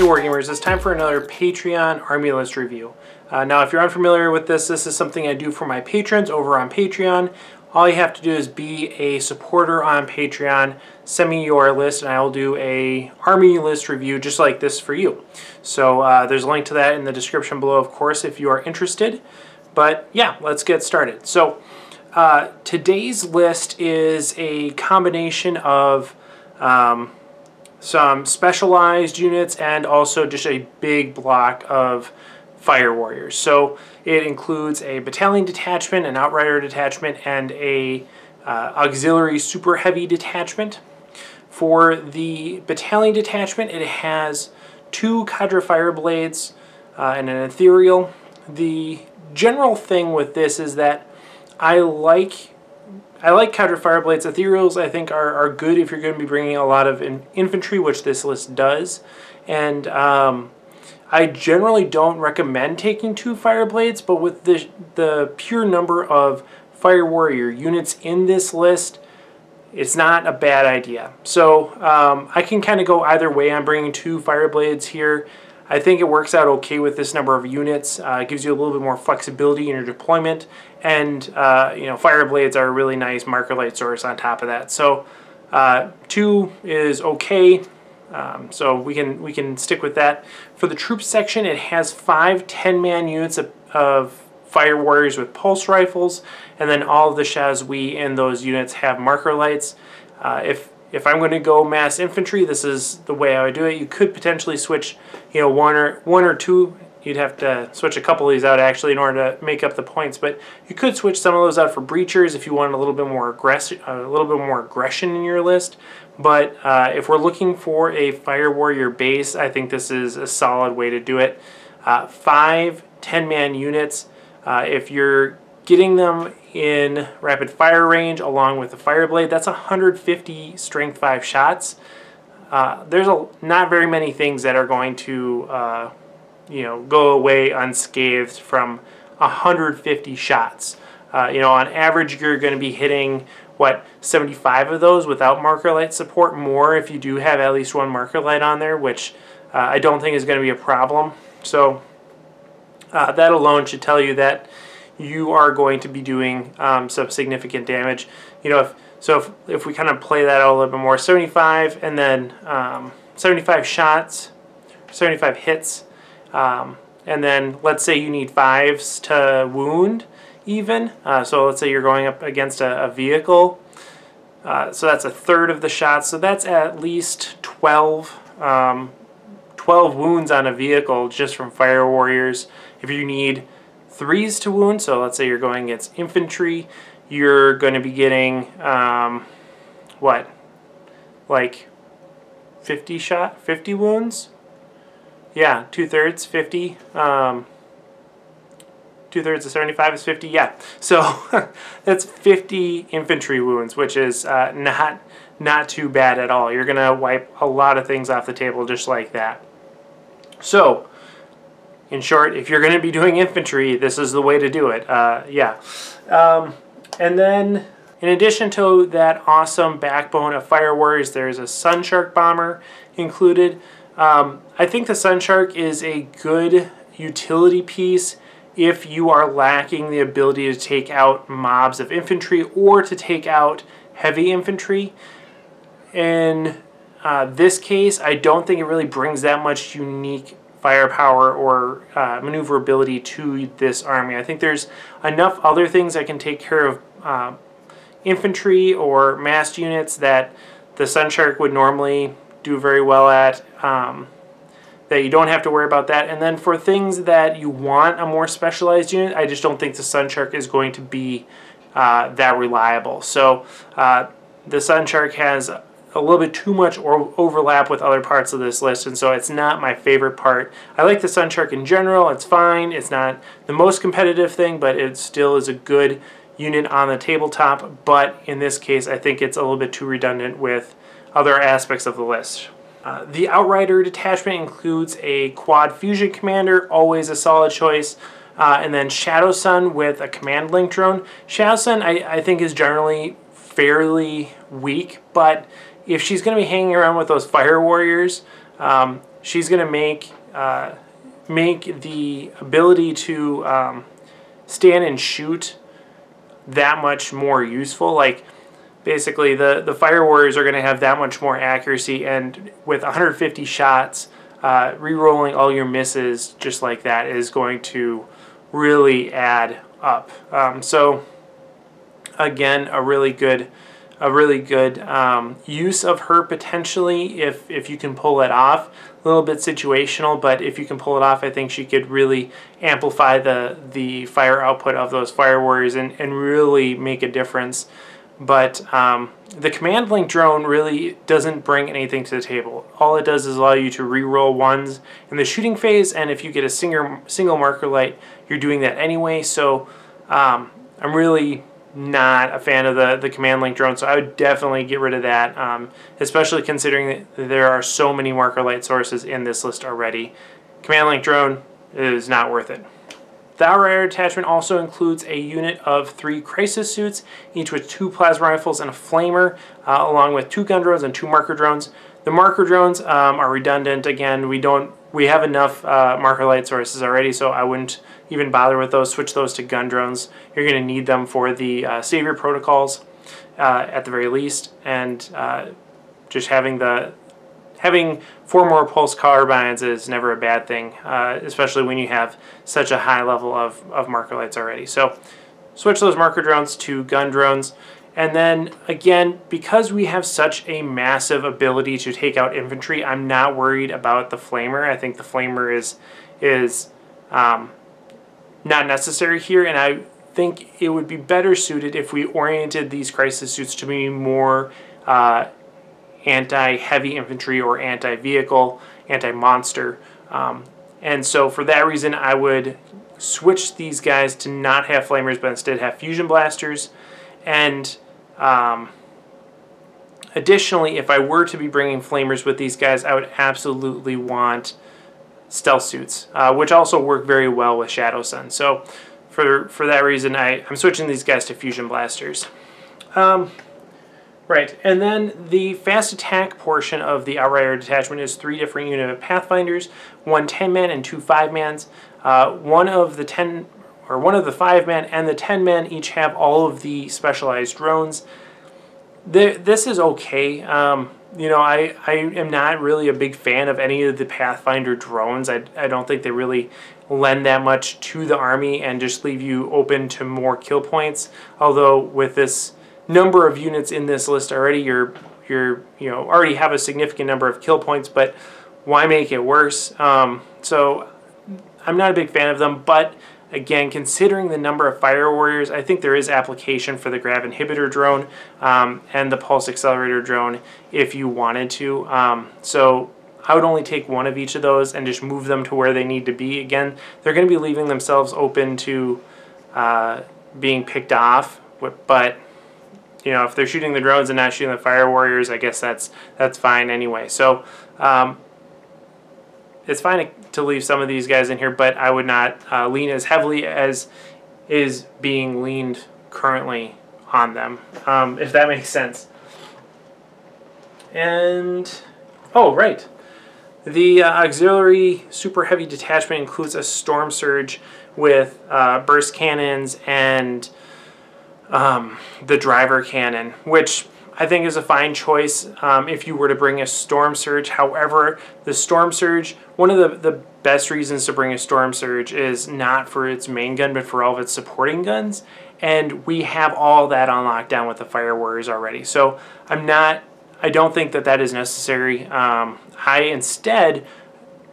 Hey Wargamers, it's time for another Patreon Army List review. Now if you're unfamiliar with this is something I do for my patrons over on Patreon. All you have to do is be a supporter on Patreon, send me your list, and I will do a Army List review just like this for you. So there's a link to that in the description below, of course, if you are interested. But yeah, let's get started. So today's list is a combination of some specialized units and also just a big block of fire warriors. So it includes a Battalion Detachment, an Outrider Detachment, and a Auxiliary Super Heavy Detachment. For the Battalion Detachment, it has 2 Cadre Fire Blades and an Ethereal. The general thing with this is that I like Cadre Fire Blades. Ethereals I think are good if you're going to be bringing a lot of infantry, which this list does. And I generally don't recommend taking 2 Fire Blades, but with the pure number of Fire Warrior units in this list, it's not a bad idea. So I can kind of go either way on bringing 2 Fire Blades here. I think it works out okay with this number of units. It gives you a little bit more flexibility in your deployment, and you know, fire blades are a really nice marker light source on top of that. So 2 is okay. So we can stick with that. For the troops section, it has 5 10-man units of fire warriors with pulse rifles, and then all of the Shadowsun in those units have marker lights. If I'm going to go mass infantry, this is the way I would do it. You could potentially switch, you know, one or two. You'd have to switch a couple of these out actually in order to make up the points, but you could switch some of those out for breachers if you want a little bit more aggression in your list. But if we're looking for a fire warrior base, I think this is a solid way to do it. 5 10-man units. If you're getting them in rapid fire range along with the fire blade, that's 150 strength 5 shots. There's not very many things that are going to you know, go away unscathed from 150 shots. You know, on average you're going to be hitting what, 75 of those without marker light support, more if you do have at least 1 marker light on there, which I don't think is going to be a problem. So that alone should tell you that you are going to be doing some significant damage. You know, if we kind of play that out a little bit more, 75 and then 75 shots, 75 hits, and then let's say you need 5s to wound even. So let's say you're going up against a vehicle. So that's 1/3 of the shots. So that's at least 12 wounds on a vehicle just from fire warriors. If you need 3s to wound, so let's say you're going against infantry, you're going to be getting what, like 50 wounds? Yeah, 2/3, 50. 2/3 of 75 is 50. Yeah, so that's 50 infantry wounds, which is not too bad at all. You're gonna wipe a lot of things off the table just like that. So in short, if you're going to be doing infantry, this is the way to do it. Yeah. And then, in addition to that awesome backbone of fire warriors, there's a Sunshark bomber included. I think the Sunshark is a good utility piece if you are lacking the ability to take out mobs of infantry or to take out heavy infantry. In this case, I don't think it really brings that much unique firepower or maneuverability to this army. I think there's enough other things that can take care of infantry or massed units that the Sunshark would normally do very well at, that you don't have to worry about that. And then for things that you want a more specialized unit, I just don't think the Sunshark is going to be that reliable. So the Sunshark has a little bit too much overlap with other parts of this list, and so it's not my favorite part. I like the Sunshark in general. It's fine. It's not the most competitive thing, but it still is a good unit on the tabletop. But in this case, I think it's a little bit too redundant with other aspects of the list. The Outrider Detachment includes a quad fusion commander, always a solid choice. And then Shadowsun with a command link drone. Shadowsun I think is generally fairly weak, but if she's going to be hanging around with those fire warriors, she's going to make the ability to stand and shoot that much more useful. Like, basically, the Fire Warriors are going to have that much more accuracy, and with 150 shots, re-rolling all your misses just like that is going to really add up. So again, a really good use of her potentially if you can pull it off. A little bit situational, but if you can pull it off, I think she could really amplify the fire output of those Fire Warriors and really make a difference. But the command link drone really doesn't bring anything to the table. All it does is allow you to re-roll ones in the shooting phase, and if you get a single marker light, you're doing that anyway. So I'm really not a fan of the command link drone, so I would definitely get rid of that, especially considering that there are so many marker light sources in this list already. Command link drone is not worth it. The Outrider Detachment also includes a unit of 3 crisis suits, each with 2 plasma rifles and a flamer, along with 2 gun drones and 2 marker drones. The marker drones are redundant. Again, we have enough marker light sources already, so I wouldn't even bother with those. Switch those to gun drones. You're going to need them for the savior protocols at the very least, and just having 4 more pulse carbines is never a bad thing, especially when you have such a high level of marker lights already. So switch those marker drones to gun drones. And then again, because we have such a massive ability to take out infantry, I'm not worried about the flamer. I think the flamer is not necessary here, and I think it would be better suited if we oriented these crisis suits to be more anti-heavy infantry or anti-vehicle, anti-monster. And so for that reason, I would switch these guys to not have flamers, but instead have fusion blasters. And additionally, if I were to be bringing flamers with these guys, I would absolutely want stealth suits, which also work very well with Shadowsun. So for that reason, I'm switching these guys to fusion blasters. Right, and then the fast attack portion of the Outrider Detachment is 3 different unit of Pathfinders, 1 10-man and 2 5-mans. One of the 5-man and the 10-man each have all of the specialized drones. This is okay. You know, I am not really a big fan of any of the Pathfinder drones. I don't think they really lend that much to the army and just leave you open to more kill points. Although with this number of units in this list already, you already have a significant number of kill points, but why make it worse? So I'm not a big fan of them, but again, considering the number of Fire Warriors, I think there is application for the Grav Inhibitor drone and the Pulse Accelerator drone if you wanted to. So I would only take one of each of those and just move them to where they need to be. Again, they're going to be leaving themselves open to being picked off, but you know, if they're shooting the drones and not shooting the Fire Warriors, I guess that's fine anyway. So it's fine to leave some of these guys in here, but I would not lean as heavily as is being leaned currently on them, if that makes sense. And, oh, right. The Auxiliary Super Heavy Detachment includes a Storm Surge with burst cannons and the driver cannon, which I think is a fine choice if you were to bring a Storm Surge. However, the Storm Surge, one of the best reasons to bring a Storm Surge is not for its main gun, but for all of its supporting guns. And we have all that on lockdown with the Fire Warriors already. So I don't think that is necessary. I instead,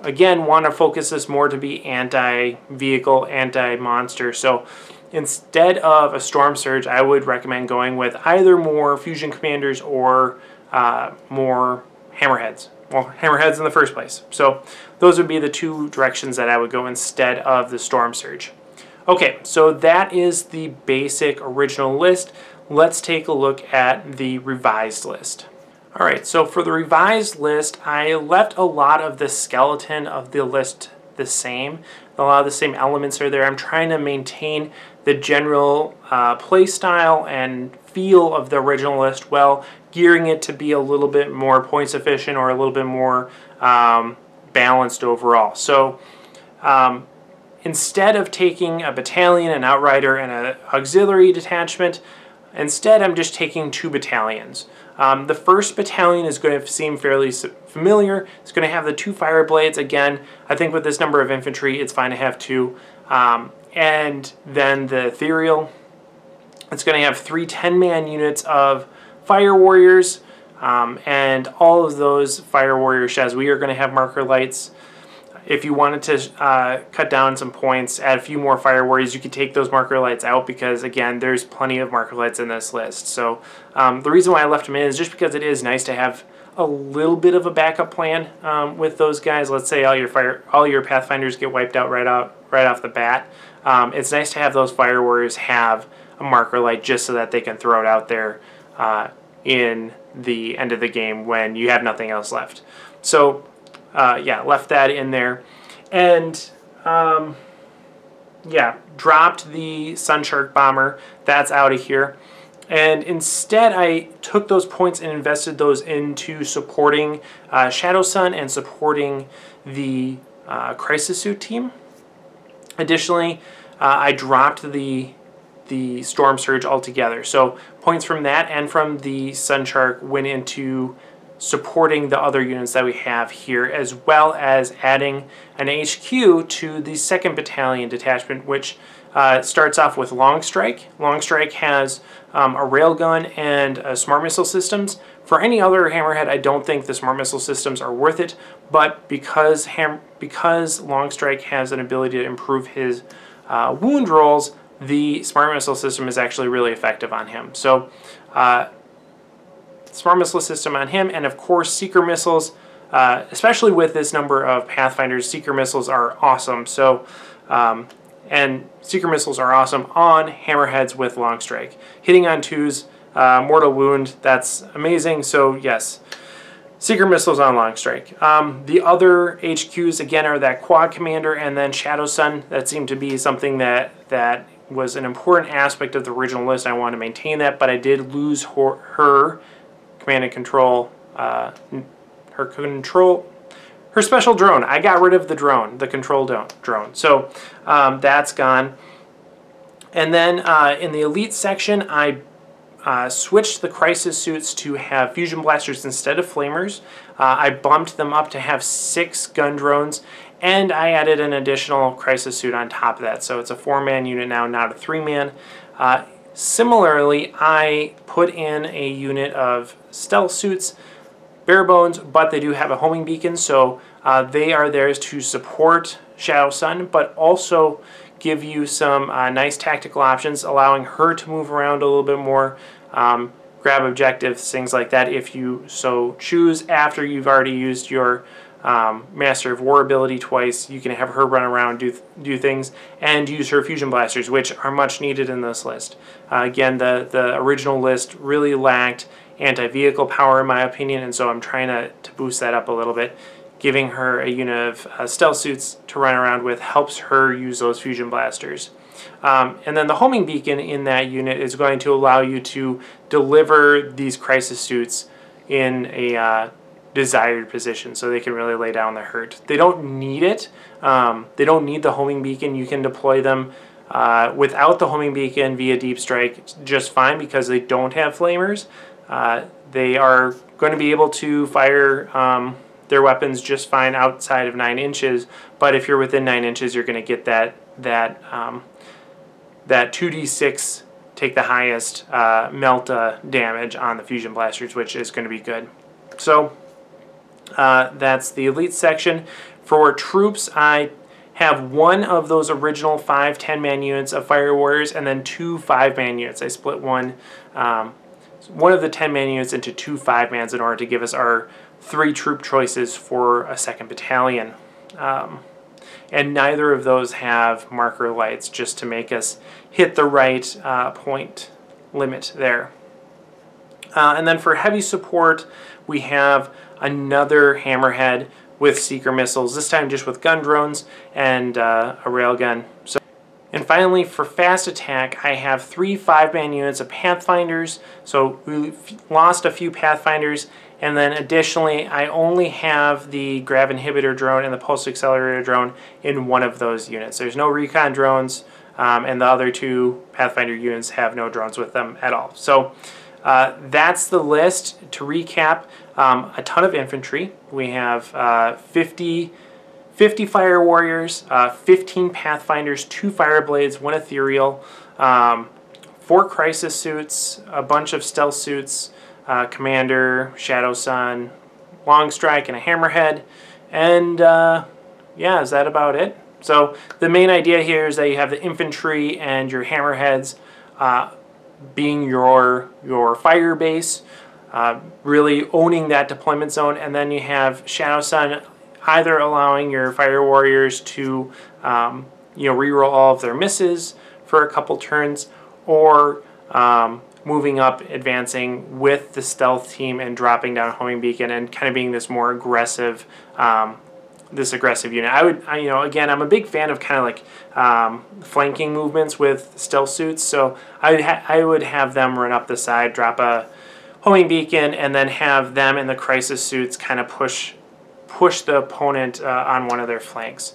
again, want to focus this more to be anti-vehicle, anti-monster. So instead of a Storm Surge, I would recommend going with either more Fusion Commanders or more Hammerheads. Well, Hammerheads in the first place. So those would be the 2 directions that I would go instead of the Storm Surge. Okay, so that is the basic original list. Let's take a look at the revised list. Alright, so for the revised list, I left a lot of the skeleton of the list the same. A lot of the same elements are there. I'm trying to maintain the general play style and feel of the original list while gearing it to be a little bit more points efficient or a little bit more balanced overall. So instead of taking a battalion, an outrider, and an auxiliary detachment, instead I'm just taking 2 battalions. The first battalion is going to seem fairly familiar. It's going to have the 2 fire blades. Again, I think with this number of infantry, it's fine to have 2. And then the ethereal, it's going to have 3 10-man units of fire warriors. And all of those fire warrior sheds, we are going to have marker lights. If you wanted to cut down some points, add a few more fire warriors, you could take those marker lights out because, again, there's plenty of marker lights in this list. So the reason why I left them in is just because it is nice to have a little bit of a backup plan with those guys. Let's say all your Pathfinders get wiped out right off the bat. It's nice to have those fire warriors have a marker light just so that they can throw it out there in the end of the game when you have nothing else left. So yeah, left that in there. And yeah, dropped the Sunshark bomber. That's out of here. And instead I took those points and invested those into supporting Shadowsun and supporting the Crisis Suit team. Additionally, I dropped the Storm Surge altogether. So points from that and from the Sunshark went into supporting the other units that we have here, as well as adding an HQ to the 2nd Battalion Detachment, which starts off with Long Strike. Long Strike has a railgun and smart missile systems. For any other Hammerhead, I don't think the smart missile systems are worth it, but because Long Strike has an ability to improve his wound rolls, the smart missile system is actually really effective on him. So smart missile system on him, and of course seeker missiles, especially with this number of Pathfinders, seeker missiles are awesome. So and seeker missiles are awesome on Hammerheads with Long Strike. Hitting on 2s, mortal wound, that's amazing. So yes, seeker missiles on Long Strike. The other HQs again are that Quad Commander and then Shadowsun. That seemed to be something that was an important aspect of the original list. I want to maintain that, but I did lose her command and control, her special drone. I got rid of the drone, the control drone. So that's gone. And then in the elite section, I switched the crisis suits to have fusion blasters instead of flamers. I bumped them up to have 6 gun drones, and I added an additional crisis suit on top of that. So it's a 4-man unit now, not a 3-man. Similarly, I put in a unit of stealth suits, bare bones, but they do have a homing beacon, so they are there to support Shadowsun, but also give you some nice tactical options, allowing her to move around a little bit more, grab objectives, things like that if you so choose. After you've already used your Master of War ability twice, you can have her run around, do things, and use her fusion blasters, which are much needed in this list. Again, the original list really lacked anti-vehicle power in my opinion, and so I'm trying to boost that up a little bit. Giving her a unit of stealth suits to run around with helps her use those fusion blasters. And then the homing beacon in that unit is going to allow you to deliver these crisis suits in a desired position, so they can really lay down the hurt. They don't need it. They don't need the homing beacon. You can deploy them without the homing beacon via deep strike just fine because they don't have flamers. They are going to be able to fire their weapons just fine outside of 9 inches, but if you're within 9 inches, you're going to get that 2d6 take the highest melt damage on the fusion blasters, which is going to be good. So that's the elite section. For troops, I have one of those original 5 10-man units of fire warriors and then 2 5-man units. I split one of the 10-man units into 2 5-mans in order to give us our 3 troop choices for a 2nd battalion. And neither of those have marker lights, just to make us hit the right point limit there. And then for heavy support, we have another Hammerhead with seeker missiles, this time just with gun drones and a railgun. So And finally, for fast attack, I have 3 5-man units of Pathfinders. So we lost a few Pathfinders, and then additionally, I only have the Grav Inhibitor drone and the Pulse Accelerator drone in one of those units. There's no recon drones, and the other 2 Pathfinder units have no drones with them at all. So that's the list. To recap, a ton of infantry. We have 50 Fire Warriors, 15 Pathfinders, 2 Fireblades, 1 Ethereal, 4 Crisis Suits, a bunch of Stealth Suits, Commander, Shadowsun, Longstrike, and a Hammerhead. And yeah, is that about it? So the main idea here is that you have the infantry and your Hammerheads being your fire base, really owning that deployment zone, and then you have Shadowsun either allowing your Fire Warriors to reroll all of their misses for a couple turns, or moving up, advancing with the stealth team and dropping down homing beacon and kind of being this more aggressive unit. Again, I'm a big fan of kind of like flanking movements with stealth suits, so I would have them run up the side, drop a homing beacon, and then have them in the crisis suits kind of push the opponent on one of their flanks.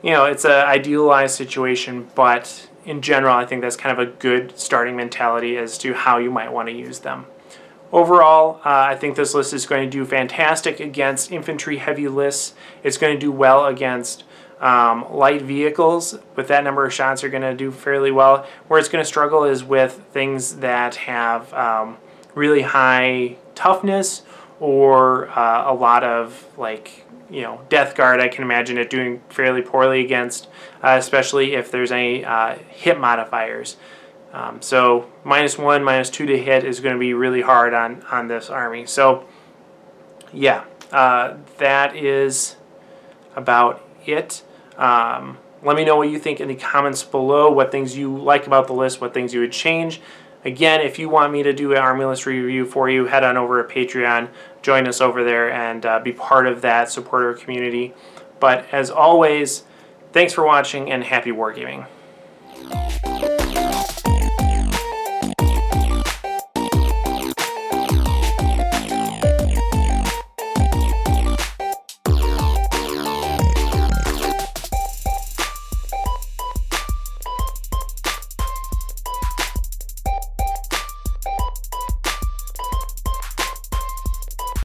It's an idealized situation, but in general, I think that's kind of a good starting mentality as to how you might want to use them. Overall, I think this list is going to do fantastic against infantry-heavy lists. It's going to do well against light vehicles. With that number of shots, you're going to do fairly well. Where it's going to struggle is with things that have really high toughness, or a lot of Death Guard. I can imagine it doing fairly poorly against, especially if there's any hit modifiers. So -1, -2 to hit is going to be really hard on this army. So yeah, that is about it. Let me know what you think in the comments below, what things you like about the list, what things you would change. Again, if you want me to do an army list review for you, head on over to Patreon, join us over there, and be part of that supporter community. But as always, thanks for watching, and happy wargaming.